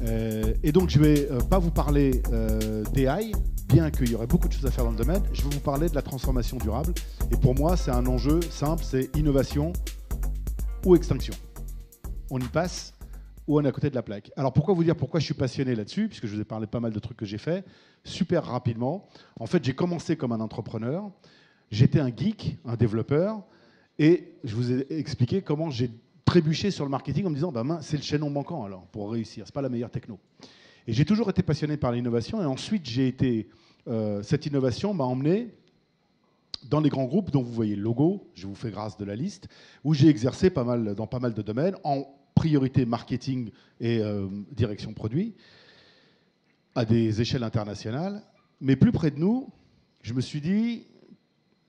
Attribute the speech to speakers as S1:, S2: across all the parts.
S1: Et donc, je ne vais pas vous parler d'AI, bien qu'il y aurait beaucoup de choses à faire dans le domaine. Je vais vous parler de la transformation durable. Et pour moi, c'est un enjeu simple, c'est innovation ou extinction. On y passe ou on est à côté de la plaque. Alors, pourquoi vous dire pourquoi je suis passionné là-dessus, puisque je vous ai parlé pas mal de trucs que j'ai fait, super rapidement. En fait, j'ai commencé comme un entrepreneur. J'étais un geek, un développeur, et je vous ai expliqué comment j'ai trébuché sur le marketing en me disant bah, c'est le chaînon manquant alors pour réussir, c'est pas la meilleure techno. Et j'ai toujours été passionné par l'innovation, et ensuite cette innovation m'a emmené dans les grands groupes dont vous voyez le logo, je vous fais grâce de la liste, où j'ai exercé dans pas mal de domaines, en priorité marketing et direction produit, à des échelles internationales. Mais plus près de nous, je me suis dit,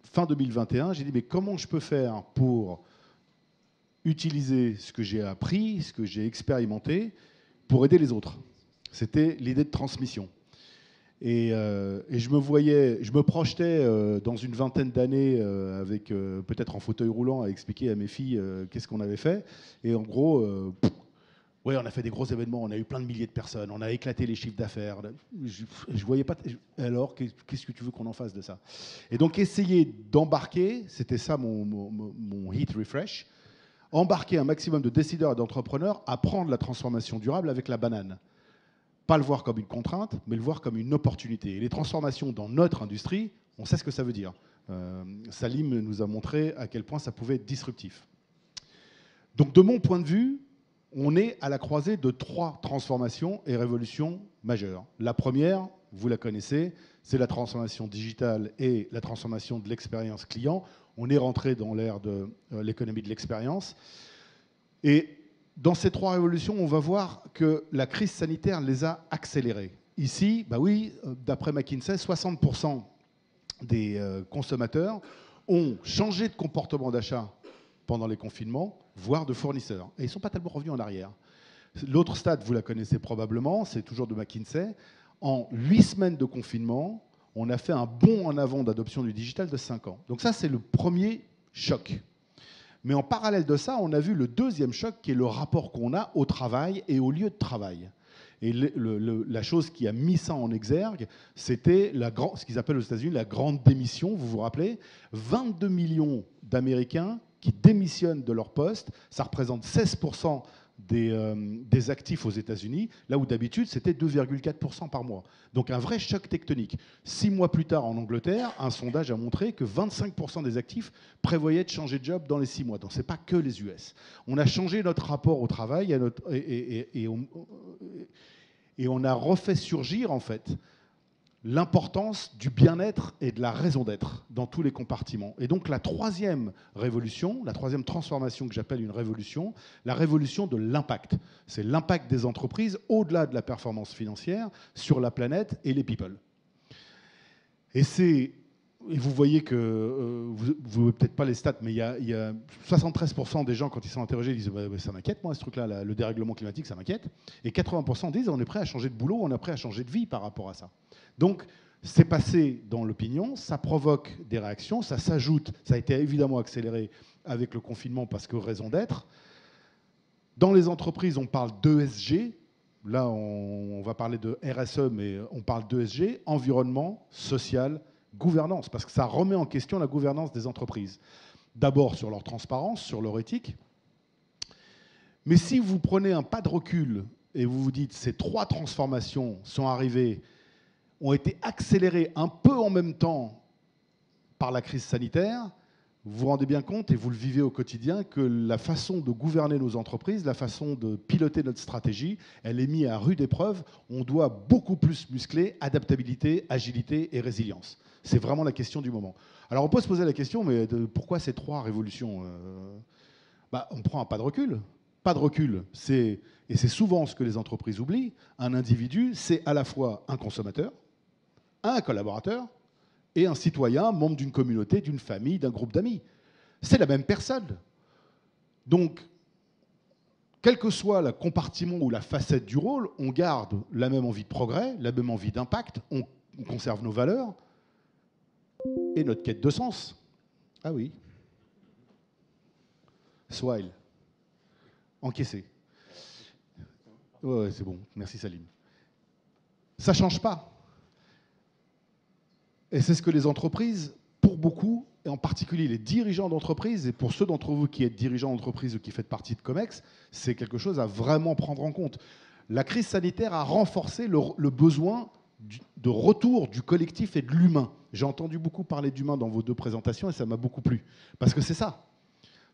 S1: fin 2021, j'ai dit mais comment je peux faire pour utiliser ce que j'ai appris, ce que j'ai expérimenté, pour aider les autres. C'était l'idée de transmission. Et je me projetais dans une vingtaine d'années avec peut-être en fauteuil roulant à expliquer à mes filles qu'est-ce qu'on avait fait. Et en gros, ouais, on a fait des gros événements, on a eu plein de milliers de personnes, on a éclaté les chiffres d'affaires. Je voyais pas. Alors, qu'est-ce que tu veux qu'on en fasse de ça? Et donc, essayer d'embarquer, c'était ça mon hit refresh. Embarquer un maximum de décideurs et d'entrepreneurs à prendre la transformation durable avec la banane. Pas le voir comme une contrainte, mais le voir comme une opportunité. Et les transformations dans notre industrie, on sait ce que ça veut dire. Salim nous a montré à quel point ça pouvait être disruptif. Donc de mon point de vue, on est à la croisée de 3 transformations et révolutions majeures. La première, vous la connaissez, c'est la transformation digitale et la transformation de l'expérience client. On est rentré dans l'ère de l'économie de l'expérience. Et dans ces 3 révolutions, on va voir que la crise sanitaire les a accélérées. Ici, bah oui, d'après McKinsey, 60% des consommateurs ont changé de comportement d'achat pendant les confinements, voire de fournisseurs. Et ils ne sont pas tellement revenus en arrière. L'autre stade, vous la connaissez probablement, c'est toujours de McKinsey. En 8 semaines de confinement, on a fait un bond en avant d'adoption du digital de 5 ans. Donc ça, c'est le premier choc. Mais en parallèle de ça, on a vu le deuxième choc, qui est le rapport qu'on a au travail et au lieu de travail. Et la chose qui a mis ça en exergue, c'était ce qu'ils appellent aux États-Unis la grande démission, vous vous rappelez? 22 millions d'Américains qui démissionnent de leur poste, ça représente 16% des actifs aux États-Unis, là où d'habitude c'était 2,4% par mois. Donc un vrai choc tectonique. 6 mois plus tard en Angleterre, un sondage a montré que 25% des actifs prévoyaient de changer de job dans les 6 mois. Donc ce n'est pas que les US. On a changé notre rapport au travail et on a refait surgir en fait l'importance du bien-être et de la raison d'être dans tous les compartiments. Et donc la troisième révolution, la troisième transformation que j'appelle une révolution, la révolution de l'impact. C'est l'impact des entreprises au-delà de la performance financière sur la planète et les people. Et vous voyez que, vous ne voyez peut-être pas les stats, mais il y a 73% des gens, quand ils sont interrogés, disent bah, ça m'inquiète, moi, ce truc-là, le dérèglement climatique, ça m'inquiète. Et 80% disent on est prêt à changer de boulot, on est prêt à changer de vie par rapport à ça. Donc, c'est passé dans l'opinion, ça provoque des réactions, ça s'ajoute, ça a été évidemment accéléré avec le confinement parce que raison d'être. Dans les entreprises, on parle d'ESG. Là, on va parler de RSE, mais on parle d'ESG, environnement, social, gouvernance, parce que ça remet en question la gouvernance des entreprises. D'abord sur leur transparence, sur leur éthique. Mais si vous prenez un pas de recul et vous vous dites ces 3 transformations sont arrivées, ont été accélérées un peu en même temps par la crise sanitaire, vous vous rendez bien compte, et vous le vivez au quotidien, que la façon de gouverner nos entreprises, la façon de piloter notre stratégie, elle est mise à rude épreuve. On doit beaucoup plus muscler adaptabilité, agilité et résilience. C'est vraiment la question du moment. Alors on peut se poser la question, mais pourquoi ces 3 révolutions? On prend un pas de recul. Pas de recul, et c'est souvent ce que les entreprises oublient, un individu, c'est à la fois un consommateur, un collaborateur, et un citoyen, membre d'une communauté, d'une famille, d'un groupe d'amis. C'est la même personne. Donc, quel que soit le compartiment ou la facette du rôle, on garde la même envie de progrès, la même envie d'impact, on conserve nos valeurs et notre quête de sens. Ah oui. Swile. Encaissé. Ouais, c'est bon. Merci Salim. Ça ne change pas. Et c'est ce que les entreprises, pour beaucoup, et en particulier les dirigeants d'entreprise, et pour ceux d'entre vous qui êtes dirigeants d'entreprise ou qui faites partie de Comex, c'est quelque chose à vraiment prendre en compte. La crise sanitaire a renforcé le besoin de retour du collectif et de l'humain. J'ai entendu beaucoup parler d'humain dans vos deux présentations et ça m'a beaucoup plu. Parce que c'est ça.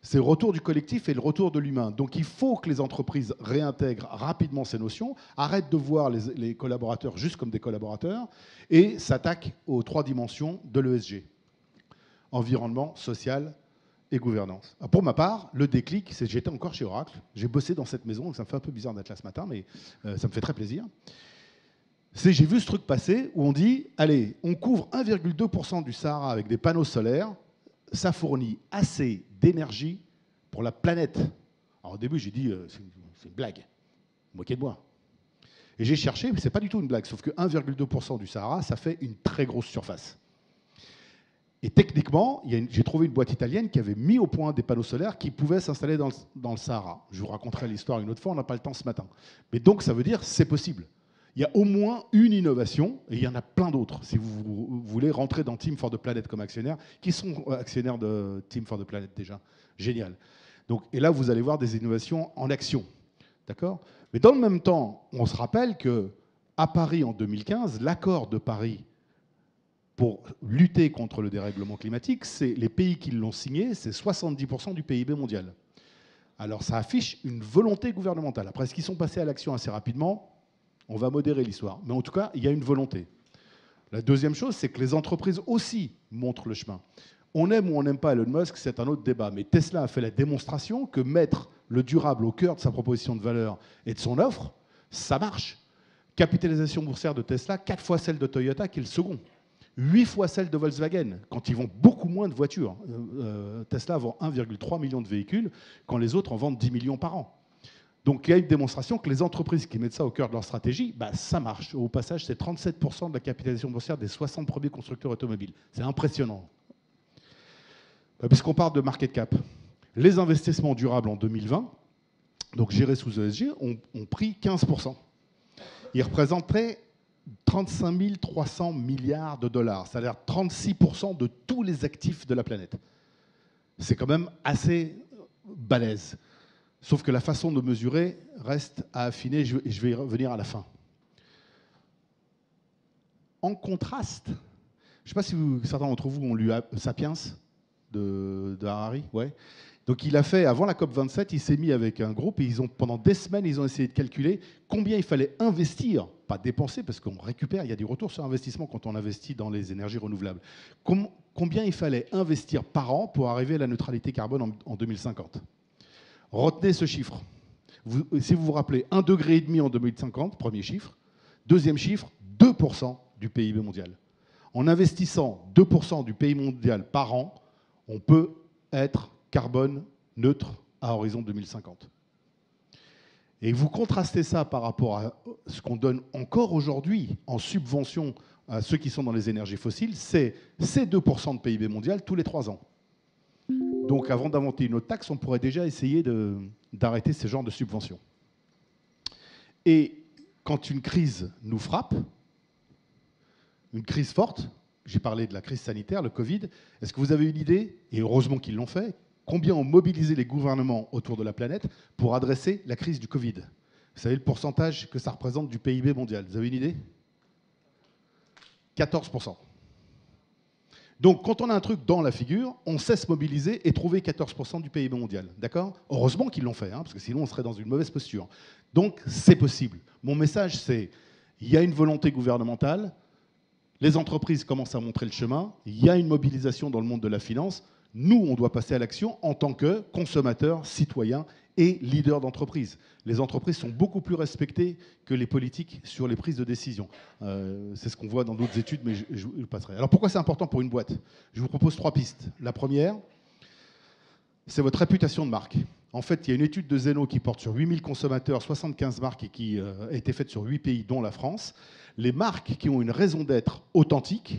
S1: C'est le retour du collectif et le retour de l'humain. Donc il faut que les entreprises réintègrent rapidement ces notions, arrêtent de voir les collaborateurs juste comme des collaborateurs et s'attaquent aux 3 dimensions de l'ESG. Environnement, social et gouvernance. Pour ma part, le déclic, c'est que j'étais encore chez Oracle. J'ai bossé dans cette maison, donc ça me fait un peu bizarre d'être là ce matin, mais ça me fait très plaisir. J'ai vu ce truc passer où on dit, allez, on couvre 1,2% du Sahara avec des panneaux solaires, ça fournit assez d'énergie pour la planète. Alors au début, j'ai dit, c'est une blague, moquez de moi. Et j'ai cherché, mais ce n'est pas du tout une blague, sauf que 1,2% du Sahara, ça fait une très grosse surface. Et techniquement, j'ai trouvé une boîte italienne qui avait mis au point des panneaux solaires qui pouvaient s'installer dans le Sahara. Je vous raconterai l'histoire une autre fois, on n'a pas le temps ce matin. Mais donc, ça veut dire que c'est possible. Il y a au moins une innovation, et il y en a plein d'autres, si vous voulez rentrer dans Team for the Planet comme actionnaire. Qui sont actionnaires de Team for the Planet déjà? Génial. Donc, et là, vous allez voir des innovations en action. D'accord? Mais dans le même temps, on se rappelle qu'à Paris, en 2015, l'accord de Paris pour lutter contre le dérèglement climatique, c'est les pays qui l'ont signé, c'est 70% du PIB mondial. Alors ça affiche une volonté gouvernementale. Après, est-ce qu'ils sont passés à l'action assez rapidement? On va modérer l'histoire. Mais en tout cas, il y a une volonté. La deuxième chose, c'est que les entreprises aussi montrent le chemin. On aime ou on n'aime pas Elon Musk, c'est un autre débat. Mais Tesla a fait la démonstration que mettre le durable au cœur de sa proposition de valeur et de son offre, ça marche. Capitalisation boursière de Tesla, 4 fois celle de Toyota, qui est le second. 8 fois celle de Volkswagen, quand ils vendent beaucoup moins de voitures. Tesla vend 1,3 million de véhicules, quand les autres en vendent 10 millions par an. Donc il y a une démonstration que les entreprises qui mettent ça au cœur de leur stratégie, ça marche. Au passage, c'est 37% de la capitalisation boursière des 60 premiers constructeurs automobiles. C'est impressionnant. Puisqu'on parle de market cap, les investissements durables en 2020, donc gérés sous ESG, ont pris 15%. Ils représenteraient 35 300 milliards de dollars, c'est-à-dire 36% de tous les actifs de la planète. C'est quand même assez balèze. Sauf que la façon de mesurer reste à affiner, je vais y revenir à la fin. En contraste, je ne sais pas si certains d'entre vous ont lu Sapiens de Harari. Ouais. Donc il a fait, avant la COP27, il s'est mis avec un groupe et pendant des semaines, ils ont essayé de calculer combien il fallait investir, pas dépenser, parce qu'on récupère, il y a du retour sur investissement quand on investit dans les énergies renouvelables. Combien il fallait investir par an pour arriver à la neutralité carbone en 2050 ? Retenez ce chiffre. Si vous vous rappelez, 1,5 degré en 2050, premier chiffre. Deuxième chiffre, 2% du PIB mondial. En investissant 2% du PIB mondial par an, on peut être carbone neutre à horizon 2050. Et vous contrastez ça par rapport à ce qu'on donne encore aujourd'hui en subvention à ceux qui sont dans les énergies fossiles, c'est 2% de PIB mondial tous les 3 ans. Donc avant d'inventer une autre taxe, on pourrait déjà essayer d'arrêter ce genre de subventions. Et quand une crise nous frappe, une crise forte, j'ai parlé de la crise sanitaire, le Covid, est-ce que vous avez une idée, et heureusement qu'ils l'ont fait, combien ont mobilisé les gouvernements autour de la planète pour adresser la crise du Covid? Vous savez le pourcentage que ça représente du PIB mondial? Vous avez une idée? 14%. Donc, quand on a un truc dans la figure, on sait se mobiliser et trouver 14% du PIB mondial. D'accord? Heureusement qu'ils l'ont fait, parce que sinon on serait dans une mauvaise posture. Donc, c'est possible. Mon message, c'est il y a une volonté gouvernementale, les entreprises commencent à montrer le chemin, il y a une mobilisation dans le monde de la finance. Nous, on doit passer à l'action en tant que consommateurs, citoyens et leaders d'entreprise. Les entreprises sont beaucoup plus respectées que les politiques sur les prises de décision. C'est ce qu'on voit dans d'autres études, mais je passerai. Alors pourquoi c'est important pour une boîte? Je vous propose 3 pistes. La première, c'est votre réputation de marque. En fait, il y a une étude de Zeno qui porte sur 8000 consommateurs, 75 marques et qui a été faite sur 8 pays, dont la France. Les marques qui ont une raison d'être authentique,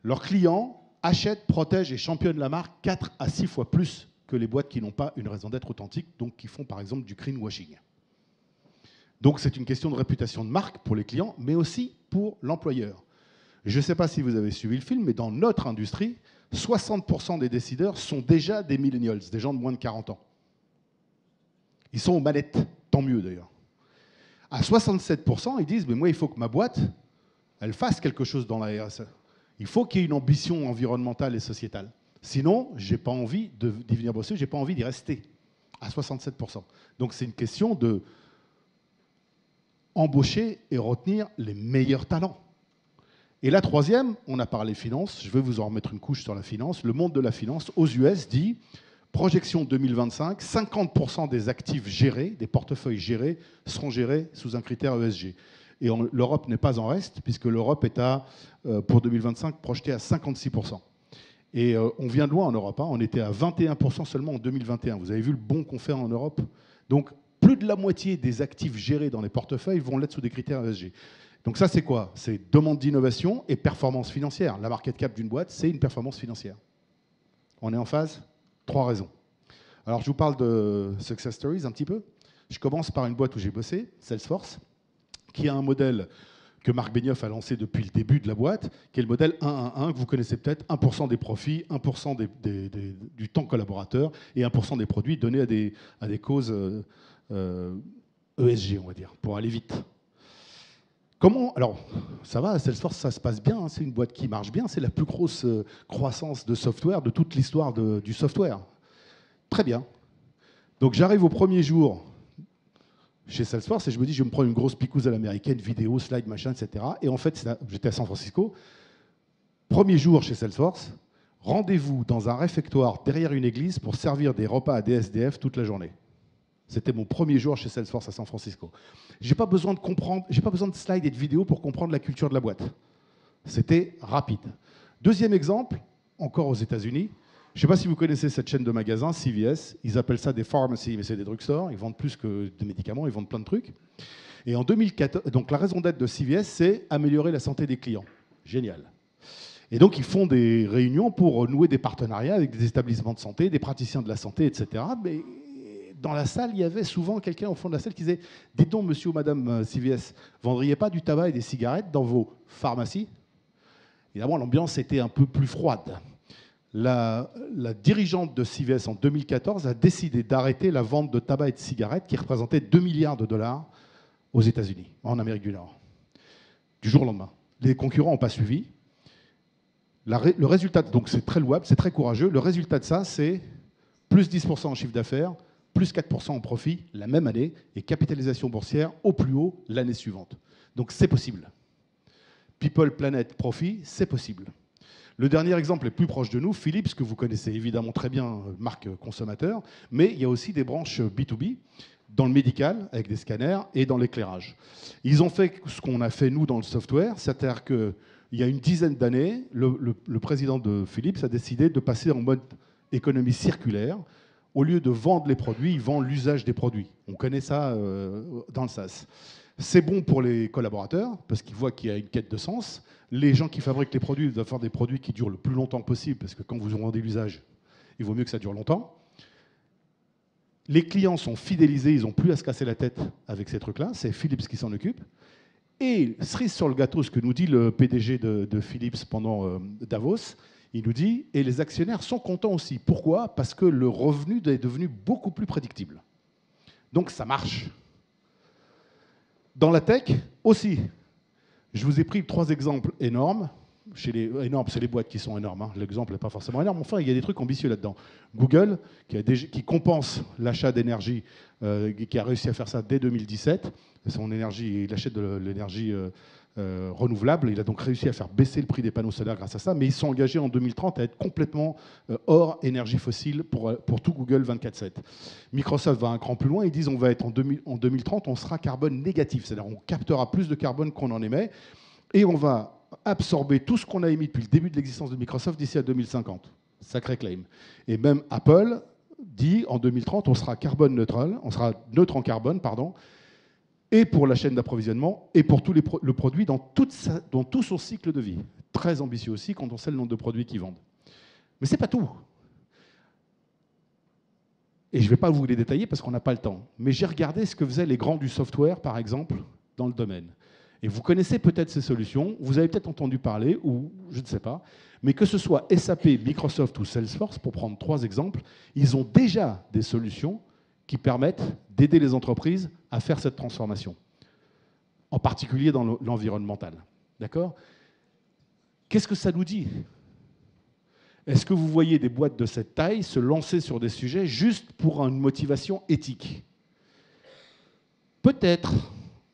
S1: leurs clients achètent, protègent et championnent la marque 4 à 6 fois plus que les boîtes qui n'ont pas une raison d'être authentique, donc qui font par exemple du greenwashing. Donc c'est une question de réputation de marque pour les clients, mais aussi pour l'employeur. Je ne sais pas si vous avez suivi le film, mais dans notre industrie, 60% des décideurs sont déjà des millennials, des gens de moins de 40 ans. Ils sont aux manettes, tant mieux d'ailleurs. À 67%, ils disent « mais moi, il faut que ma boîte, elle fasse quelque chose dans la RSE. Il faut qu'il y ait une ambition environnementale et sociétale. Sinon, je n'ai pas envie d'y venir bosser, je n'ai pas envie d'y rester. » À 67%. Donc c'est une question de embaucher et retenir les meilleurs talents. Et la troisième, on a parlé finance, je vais vous en remettre une couche sur la finance. Le monde de la finance, aux US, dit projection 2025, 50% des actifs gérés, des portefeuilles gérés, seront gérés sous un critère ESG. Et l'Europe n'est pas en reste, puisque l'Europe est pour 2025 projetée à 56%. Et on vient de loin en Europe, hein. On était à 21% seulement en 2021. Vous avez vu le bond qu'on fait en Europe? Donc plus de la moitié des actifs gérés dans les portefeuilles vont l'être sous des critères ESG. Donc ça, c'est quoi? C'est demande d'innovation et performance financière. La market cap d'une boîte, c'est une performance financière. On est en phase? 3 raisons. Alors, je vous parle de success stories un petit peu. Je commence par une boîte où j'ai bossé, Salesforce, qui a un modèle que Marc Benioff a lancé depuis le début de la boîte, qui est le modèle 1-1-1, que vous connaissez peut-être, 1% des profits, 1% du temps collaborateur et 1% des produits donnés à des causes ESG, on va dire, pour aller vite. Comment? Alors, ça va, Salesforce, ça se passe bien, hein, c'est une boîte qui marche bien, c'est la plus grosse croissance de software de toute l'histoire du software. Très bien. Donc j'arrive au premier jour chez Salesforce et je me dis, je vais me prendre une grosse picouse à l'américaine, vidéo, slide, machin, etc. Et en fait, j'étais à San Francisco. Premier jour chez Salesforce, rendez-vous dans un réfectoire derrière une église pour servir des repas à des SDF toute la journée. C'était mon premier jour chez Salesforce à San Francisco. Je n'ai pas besoin de comprendre, j'ai pas besoin de slides et de vidéos pour comprendre la culture de la boîte. C'était rapide. Deuxième exemple, encore aux États-Unis. Je ne sais pas si vous connaissez cette chaîne de magasins, CVS. Ils appellent ça des pharmacies, mais c'est des drugstores. Ils vendent plus que des médicaments, ils vendent plein de trucs. Et en 2014, donc la raison d'être de CVS, c'est améliorer la santé des clients. Génial. Et donc, ils font des réunions pour nouer des partenariats avec des établissements de santé, des praticiens de la santé, etc. Mais dans la salle, il y avait souvent quelqu'un au fond de la salle qui disait « Dites donc, monsieur ou madame CVS, vendriez pas du tabac et des cigarettes dans vos pharmacies ?» Évidemment, l'ambiance était un peu plus froide. La dirigeante de CVS en 2014 a décidé d'arrêter la vente de tabac et de cigarettes qui représentait 2 milliards de dollars aux États-Unis, en Amérique du Nord, du jour au lendemain. Les concurrents n'ont pas suivi. Le résultat, donc c'est très louable, c'est très courageux. Le résultat de ça, c'est plus 10% en chiffre d'affaires, plus 4% en profit la même année et capitalisation boursière au plus haut l'année suivante. Donc c'est possible. People, Planet, Profit, c'est possible. Le dernier exemple est plus proche de nous, Philips, que vous connaissez évidemment très bien, marque consommateur, mais il y a aussi des branches B2B dans le médical, avec des scanners, et dans l'éclairage. Ils ont fait ce qu'on a fait, nous, dans le software, c'est-à-dire qu'il y a une dizaine d'années, le président de Philips a décidé de passer en mode économie circulaire. Au lieu de vendre les produits, ils vendent l'usage des produits. On connaît ça dans le SaaS. C'est bon pour les collaborateurs, parce qu'ils voient qu'il y a une quête de sens. Les gens qui fabriquent les produits doivent faire des produits qui durent le plus longtemps possible, parce que quand vous vendez l'usage, il vaut mieux que ça dure longtemps. Les clients sont fidélisés, ils n'ont plus à se casser la tête avec ces trucs-là. C'est Philips qui s'en occupe. Et cerise sur le gâteau, ce que nous dit le PDG de Philips pendant Davos, il nous dit, et les actionnaires sont contents aussi. Pourquoi? Parce que le revenu est devenu beaucoup plus prédictible. Donc ça marche. Dans la tech aussi. Je vous ai pris 3 exemples énormes. Énormes, c'est les boîtes qui sont énormes. Hein. L'exemple n'est pas forcément énorme. Enfin, il y a des trucs ambitieux là-dedans. Google, qui compense l'achat d'énergie, qui a réussi à faire ça dès 2017. Son énergie, il achète de l'énergie renouvelable. Il a donc réussi à faire baisser le prix des panneaux solaires grâce à ça. Mais ils sont engagés en 2030 à être complètement hors énergie fossile pour tout Google 24/7. Microsoft va un cran plus loin. Ils disent on va être en 2030, on sera carbone négatif. C'est-à-dire on captera plus de carbone qu'on en émet. Et on va absorber tout ce qu'on a émis depuis le début de l'existence de Microsoft d'ici à 2050. Sacré claim. Et même Apple dit en 2030, on sera carbone neutral, on sera neutre en carbone, pardon, et pour la chaîne d'approvisionnement, et pour le produit dans tout son cycle de vie. Très ambitieux aussi quand on sait le nombre de produits qu'ils vendent. Mais ce n'est pas tout. Et je ne vais pas vous les détailler parce qu'on n'a pas le temps. Mais j'ai regardé ce que faisaient les grands du software, par exemple, dans le domaine. Et vous connaissez peut-être ces solutions, vous avez peut-être entendu parler, ou je ne sais pas. Mais que ce soit SAP, Microsoft ou Salesforce, pour prendre 3 exemples, ils ont déjà des solutions qui permettent d'aider les entreprises à faire cette transformation, en particulier dans l'environnemental. D'accord ? Qu'est-ce que ça nous dit ? Est-ce que vous voyez des boîtes de cette taille se lancer sur des sujets juste pour une motivation éthique ? Peut-être,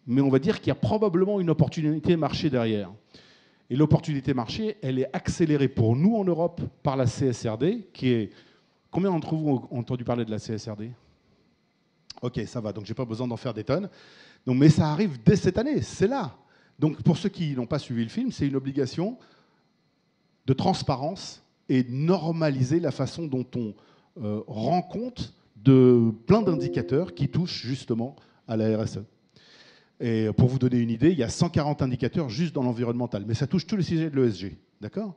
S1: mais on va dire qu'il y a probablement une opportunité marché derrière. Et l'opportunité marché, elle est accélérée pour nous en Europe par la CSRD, qui est... Combien d'entre vous ont entendu parler de la CSRD ? Ok, ça va, donc je n'ai pas besoin d'en faire des tonnes. Donc, mais ça arrive dès cette année, c'est là. Donc pour ceux qui n'ont pas suivi le film, c'est une obligation de transparence et normaliser la façon dont on rend compte de plein d'indicateurs qui touchent justement à la RSE. Et pour vous donner une idée, il y a 140 indicateurs juste dans l'environnemental, mais ça touche tous les sujets de l'ESG. D'accord ?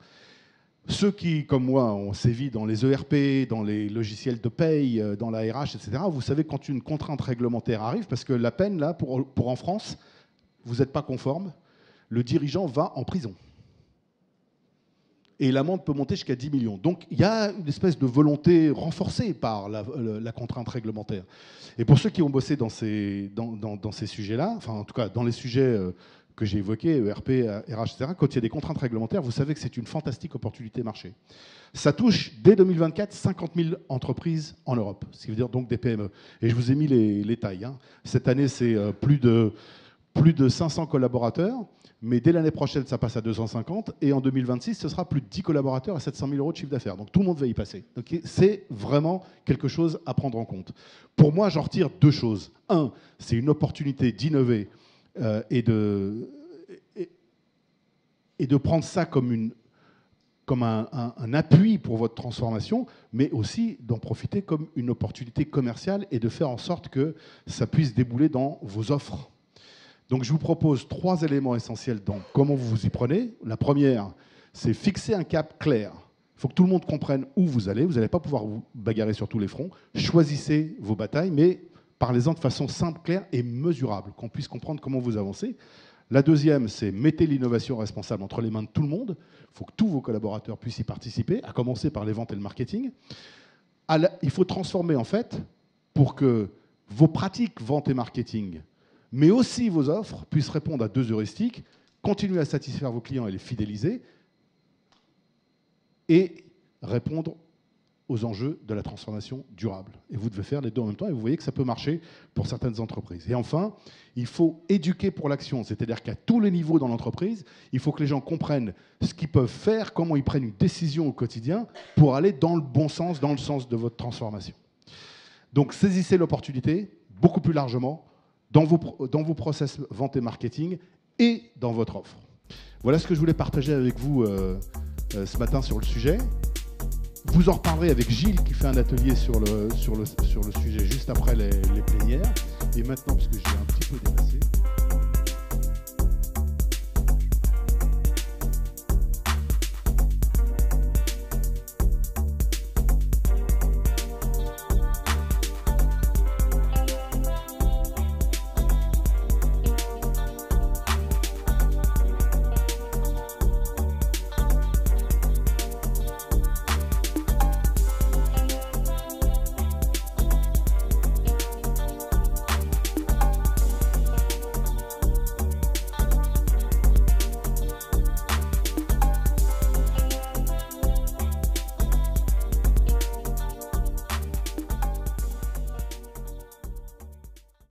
S1: Ceux qui, comme moi, ont sévi dans les ERP, dans les logiciels de paye, dans la RH, etc., vous savez quand une contrainte réglementaire arrive, parce que la peine, là, pour en France, vous n'êtes pas conforme, le dirigeant va en prison. Et l'amende peut monter jusqu'à 10 millions. Donc il y a une espèce de volonté renforcée par la contrainte réglementaire. Et pour ceux qui ont bossé dans ces sujets-là, enfin en tout cas dans les sujets que j'ai évoqués, ERP, RH, etc., quand il y a des contraintes réglementaires, vous savez que c'est une fantastique opportunité marché. Ça touche dès 2024 50 000 entreprises en Europe, ce qui veut dire donc des PME. Et je vous ai mis les tailles. Hein. Cette année, c'est plus de 500 collaborateurs. Mais dès l'année prochaine, ça passe à 250. Et en 2026, ce sera plus de 10 collaborateurs à 700 000 € de chiffre d'affaires. Donc tout le monde va y passer. Donc, c'est vraiment quelque chose à prendre en compte. Pour moi, j'en retire 2 choses. 1, c'est une opportunité d'innover et de prendre ça comme un appui pour votre transformation, mais aussi d'en profiter comme une opportunité commerciale et de faire en sorte que ça puisse débouler dans vos offres. Donc je vous propose 3 éléments essentiels dans comment vous vous y prenez. La première, c'est fixer un cap clair. Il faut que tout le monde comprenne où vous allez. Vous n'allez pas pouvoir vous bagarrer sur tous les fronts. Choisissez vos batailles, mais parlez-en de façon simple, claire et mesurable, qu'on puisse comprendre comment vous avancez. La deuxième, c'est mettez l'innovation responsable entre les mains de tout le monde. Il faut que tous vos collaborateurs puissent y participer, à commencer par les ventes et le marketing. Il faut transformer, en fait, pour que vos pratiques vente et marketing, mais aussi vos offres, puissent répondre à 2 heuristiques, continuer à satisfaire vos clients et les fidéliser, et répondre aux enjeux de la transformation durable. Et vous devez faire les 2 en même temps, et vous voyez que ça peut marcher pour certaines entreprises. Et enfin, il faut éduquer pour l'action, c'est-à-dire qu'à tous les niveaux dans l'entreprise, il faut que les gens comprennent ce qu'ils peuvent faire, comment ils prennent une décision au quotidien pour aller dans le bon sens, dans le sens de votre transformation. Donc saisissez l'opportunité, beaucoup plus largement, dans vos process vente et marketing et dans votre offre. Voilà ce que je voulais partager avec vous ce matin sur le sujet. Vous en reparlerez avec Gilles qui fait un atelier sur le sujet juste après les plénières. Et maintenant, puisque j'ai un petit peu dépassé...